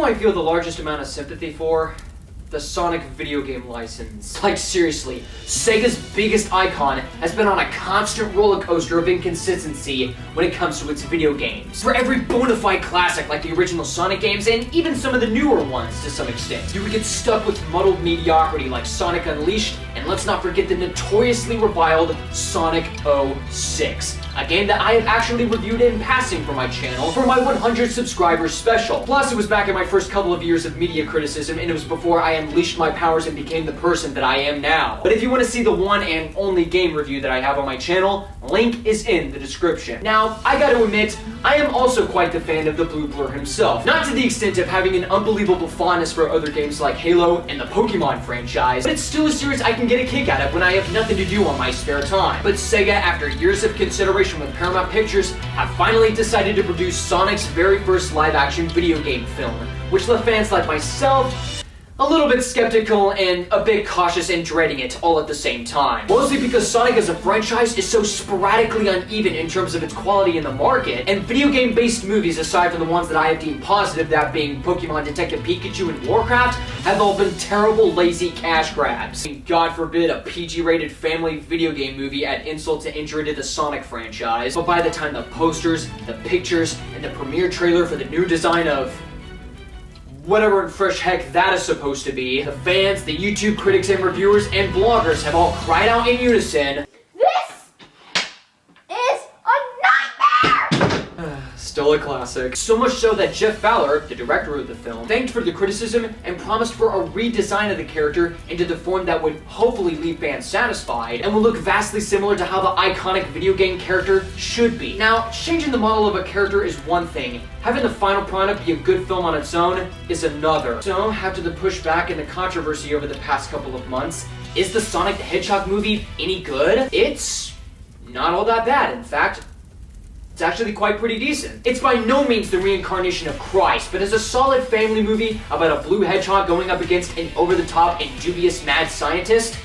I feel the largest amount of sympathy for? The Sonic video game license. Like seriously, Sega's biggest icon has been on a constant roller coaster of inconsistency when it comes to its video games. For every bona fide classic like the original Sonic games and even some of the newer ones to some extent, you would get stuck with muddled mediocrity like Sonic Unleashed, and let's not forget the notoriously reviled Sonic 06. A game that I have actually reviewed in passing for my channel for my 100 subscribers special. Plus, it was back in my first couple of years of media criticism, and it was before I unleashed my powers and became the person that I am now. But if you want to see the one and only game review that I have on my channel, link is in the description. Now, I gotta admit, I am also quite the fan of the Blue Blur himself. Not to the extent of having an unbelievable fondness for other games like Halo and the Pokemon franchise, but it's still a series I can get a kick out of when I have nothing to do on my spare time. But Sega, after years of consideration with Paramount Pictures, have finally decided to produce Sonic's very first live-action video game film, which left fans like myself a little bit skeptical and a bit cautious and dreading it all at the same time. Mostly because Sonic as a franchise is so sporadically uneven in terms of its quality in the market, and video game based movies, aside from the ones that I have deemed positive, that being Pokemon, Detective Pikachu, and Warcraft, have all been terrible, lazy cash grabs. And God forbid a PG-rated family video game movie add insult to injury to the Sonic franchise, but by the time the posters, the pictures, and the premiere trailer for the new design of whatever in fresh heck that is supposed to be, the fans, the YouTube critics and reviewers, and bloggers have all cried out in unison, "This is a nightmare!" Still a classic. So much so that Jeff Fowler, the director of the film, thanked for the criticism and promised for a redesign of the character into the form that would hopefully leave fans satisfied and will look vastly similar to how the iconic video game character should be. Now, changing the model of a character is one thing. Having the final product be a good film on its own is another. So, after the pushback and the controversy over the past couple of months, is the Sonic the Hedgehog movie any good? It's not all that bad. In fact, it's actually quite pretty decent. It's by no means the reincarnation of Christ, but as a solid family movie about a blue hedgehog going up against an over-the-top and dubious mad scientist,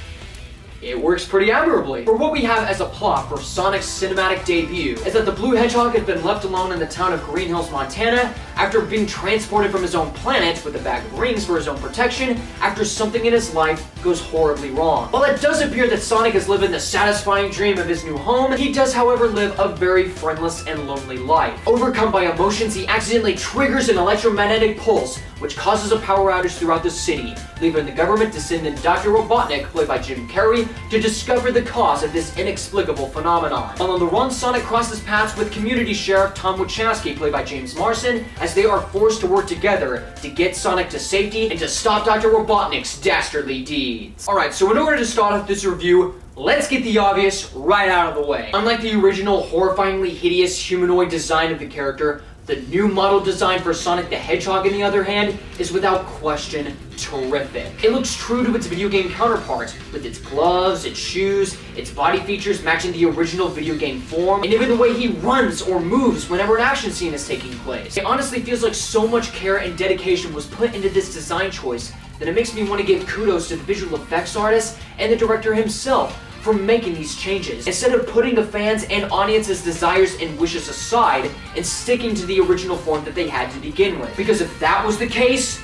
it works pretty admirably. For what we have as a plot for Sonic's cinematic debut is that the blue hedgehog has been left alone in the town of Green Hills, Montana after being transported from his own planet with a bag of rings for his own protection after something in his life goes horribly wrong. While it does appear that Sonic is living the satisfying dream of his new home, he does however live a very friendless and lonely life. Overcome by emotions, he accidentally triggers an electromagnetic pulse which causes a power outage throughout the city, leaving the government to send in Dr. Robotnik, played by Jim Carrey, to discover the cause of this inexplicable phenomenon. While on the run, Sonic crosses paths with community sheriff Tom Wachowski, played by James Marsden, as they are forced to work together to get Sonic to safety and to stop Dr. Robotnik's dastardly deeds. Alright, so in order to start off this review, let's get the obvious right out of the way. Unlike the original horrifyingly hideous humanoid design of the character, the new model design for Sonic the Hedgehog, on the other hand, is without question terrific. It looks true to its video game counterpart, with its gloves, its shoes, its body features matching the original video game form, and even the way he runs or moves whenever an action scene is taking place. It honestly feels like so much care and dedication was put into this design choice that it makes me want to give kudos to the visual effects artist and the director himself for making these changes, instead of putting the fans and audience's desires and wishes aside and sticking to the original form that they had to begin with. Because if that was the case,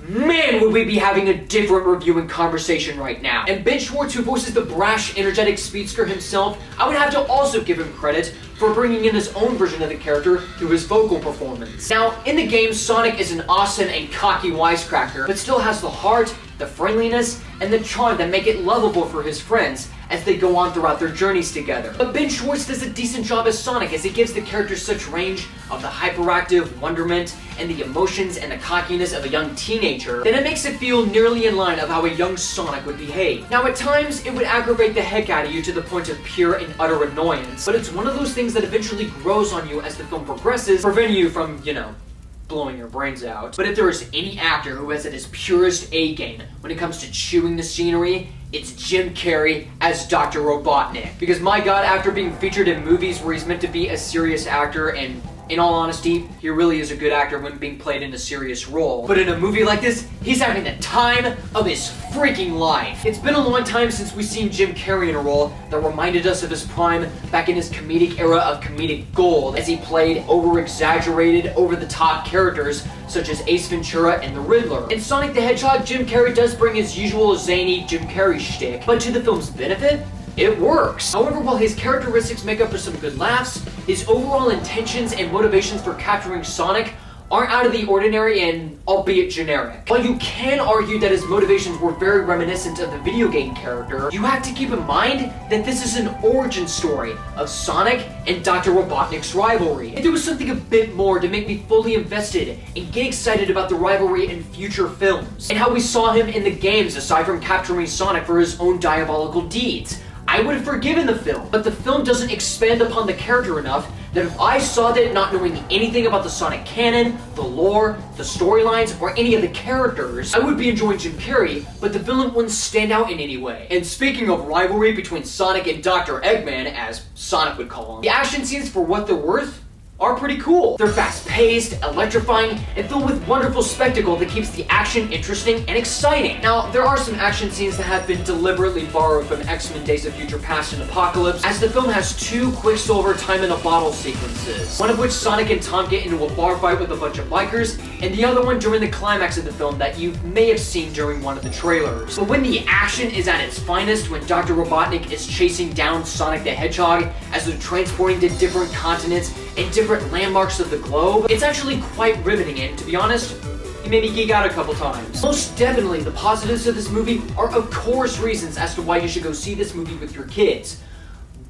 man, would we be having a different review and conversation right now. And Ben Schwartz, who voices the brash, energetic speedster himself, I would have to also give him credit for bringing in his own version of the character through his vocal performance. Now, in the game, Sonic is an awesome and cocky wisecracker, but still has the heart, the friendliness, and the charm that make it lovable for his friends as they go on throughout their journeys together. But Ben Schwartz does a decent job as Sonic, as he gives the character such range of the hyperactive wonderment and the emotions and the cockiness of a young teenager that it makes it feel nearly in line of how a young Sonic would behave. Now, at times, it would aggravate the heck out of you to the point of pure and utter annoyance, but it's one of those things that eventually grows on you as the film progresses, preventing you from, blowing your brains out. But if there is any actor who has at his purest A game when it comes to chewing the scenery, it's Jim Carrey as Dr. Robotnik. Because my god, after being featured in movies where he's meant to be a serious actor and In all honesty, he really is a good actor when being played in a serious role. But in a movie like this, he's having the time of his freaking life. It's been a long time since we've seen Jim Carrey in a role that reminded us of his prime back in his comedic era of comedic gold, as he played over-exaggerated, over-the-top characters such as Ace Ventura and the Riddler. In Sonic the Hedgehog, Jim Carrey does bring his usual zany Jim Carrey shtick, but to the film's benefit, it works. However, while his characteristics make up for some good laughs, his overall intentions and motivations for capturing Sonic aren't out of the ordinary and albeit generic. While you can argue that his motivations were very reminiscent of the video game character, you have to keep in mind that this is an origin story of Sonic and Dr. Robotnik's rivalry. And there was something a bit more to make me fully invested and get excited about the rivalry in future films, and how we saw him in the games aside from capturing Sonic for his own diabolical deeds. I would have forgiven the film, but the film doesn't expand upon the character enough that if I saw that not knowing anything about the Sonic canon, the lore, the storylines, or any of the characters, I would be enjoying Jim Carrey, but the villain wouldn't stand out in any way. And speaking of rivalry between Sonic and Dr. Eggman, as Sonic would call him, the action scenes, for what they're worth, are pretty cool. They're fast-paced, electrifying, and filled with wonderful spectacle that keeps the action interesting and exciting. Now, there are some action scenes that have been deliberately borrowed from X-Men Days of Future Past and Apocalypse, as the film has two Quicksilver time-in-a-bottle sequences, one of which Sonic and Tom get into a bar fight with a bunch of bikers, and the other one during the climax of the film that you may have seen during one of the trailers. But when the action is at its finest, when Dr. Robotnik is chasing down Sonic the Hedgehog as they're transporting to different continents and different landmarks of the globe, it's actually quite riveting, and to be honest, you made me geek out a couple times. Most definitely, the positives of this movie are of course reasons as to why you should go see this movie with your kids.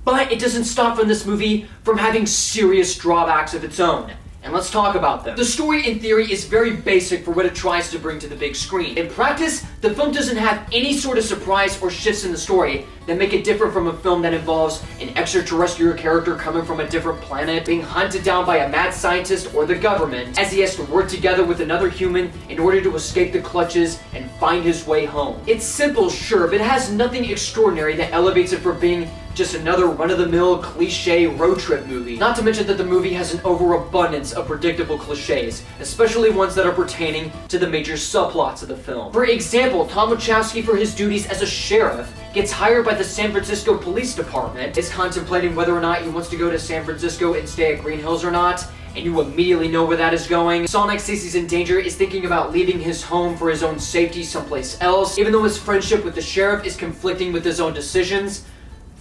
But it doesn't stop this movie from having serious drawbacks of its own. And let's talk about them. The story, in theory, is very basic for what it tries to bring to the big screen. In practice, the film doesn't have any sort of surprise or shifts in the story that make it different from a film that involves an extraterrestrial character coming from a different planet, being hunted down by a mad scientist or the government, as he has to work together with another human in order to escape the clutches and find his way home. It's simple, sure, but it has nothing extraordinary that elevates it from being just another run-of-the-mill cliche road trip movie. Not to mention that the movie has an overabundance of predictable cliches, especially ones that are pertaining to the major subplots of the film. For example, Tom Wachowski, for his duties as a sheriff, gets hired by the San Francisco Police Department, is contemplating whether or not he wants to go to San Francisco and stay at Green Hills or not, and you immediately know where that is going. Sonic says he's in danger, is thinking about leaving his home for his own safety someplace else, even though his friendship with the sheriff is conflicting with his own decisions.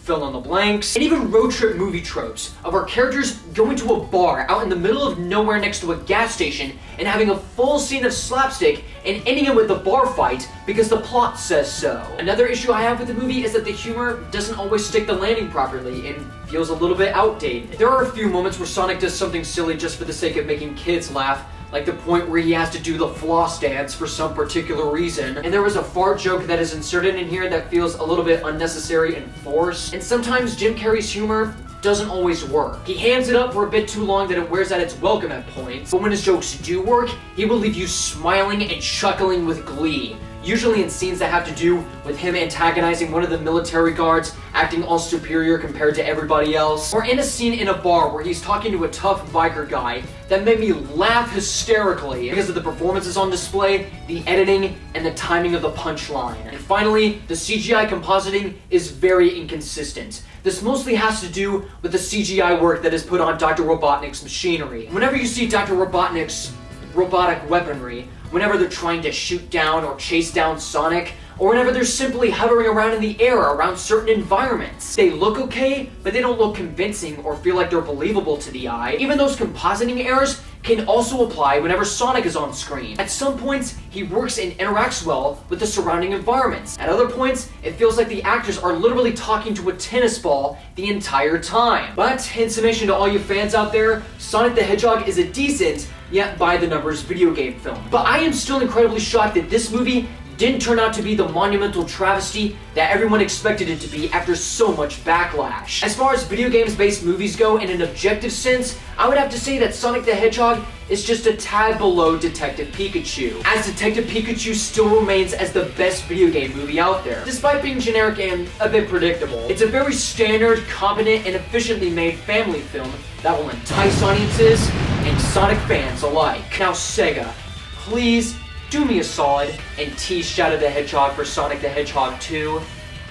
Fill in the blanks. And even road trip movie tropes of our characters going to a bar out in the middle of nowhere next to a gas station and having a full scene of slapstick and ending it with a bar fight because the plot says so. Another issue I have with the movie is that the humor doesn't always stick the landing properly and feels a little bit outdated. There are a few moments where Sonic does something silly just for the sake of making kids laugh, like the point where he has to do the floss dance for some particular reason, and there was a fart joke that is inserted in here that feels a little bit unnecessary and forced, and sometimes Jim Carrey's humor doesn't always work. He hands it up for a bit too long that it wears out its welcome at points, but when his jokes do work, he will leave you smiling and chuckling with glee. Usually in scenes that have to do with him antagonizing one of the military guards, acting all superior compared to everybody else, or in a scene in a bar where he's talking to a tough biker guy that made me laugh hysterically because of the performances on display, the editing, and the timing of the punchline. And finally, the CGI compositing is very inconsistent. This mostly has to do with the CGI work that is put on Dr. Robotnik's machinery. Whenever you see Dr. Robotnik's robotic weaponry, whenever they're trying to shoot down or chase down Sonic, or whenever they're simply hovering around in the air around certain environments, they look okay, but they don't look convincing or feel like they're believable to the eye. Even those compositing errors can also apply whenever Sonic is on screen. At some points, he works and interacts well with the surrounding environments. At other points, it feels like the actors are literally talking to a tennis ball the entire time. But, in summation to all you fans out there, Sonic the Hedgehog is a decent, yet by-the-numbers video game film. But I am still incredibly shocked that this movie didn't turn out to be the monumental travesty that everyone expected it to be after so much backlash. As far as video games-based movies go in an objective sense, I would have to say that Sonic the Hedgehog is just a tad below Detective Pikachu, as Detective Pikachu still remains as the best video game movie out there, despite being generic and a bit predictable. It's a very standard, competent, and efficiently made family film that will entice audiences, and Sonic fans alike. Now Sega, please do me a solid and tease Shadow the Hedgehog for Sonic the Hedgehog 2.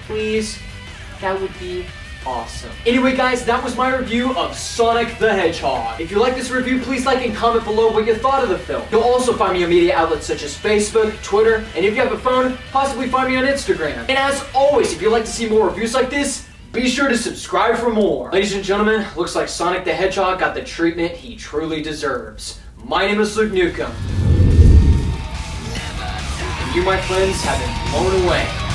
Please, that would be awesome. Anyway guys, that was my review of Sonic the Hedgehog. If you like this review, please like and comment below what you thought of the film. You'll also find me on media outlets such as Facebook, Twitter, and if you have a phone, possibly find me on Instagram. And as always, if you'd like to see more reviews like this, be sure to subscribe for more. Ladies and gentlemen, looks like Sonic the Hedgehog got the treatment he truly deserves. My name is Luke Nukem. And you, my friends, have been blown away.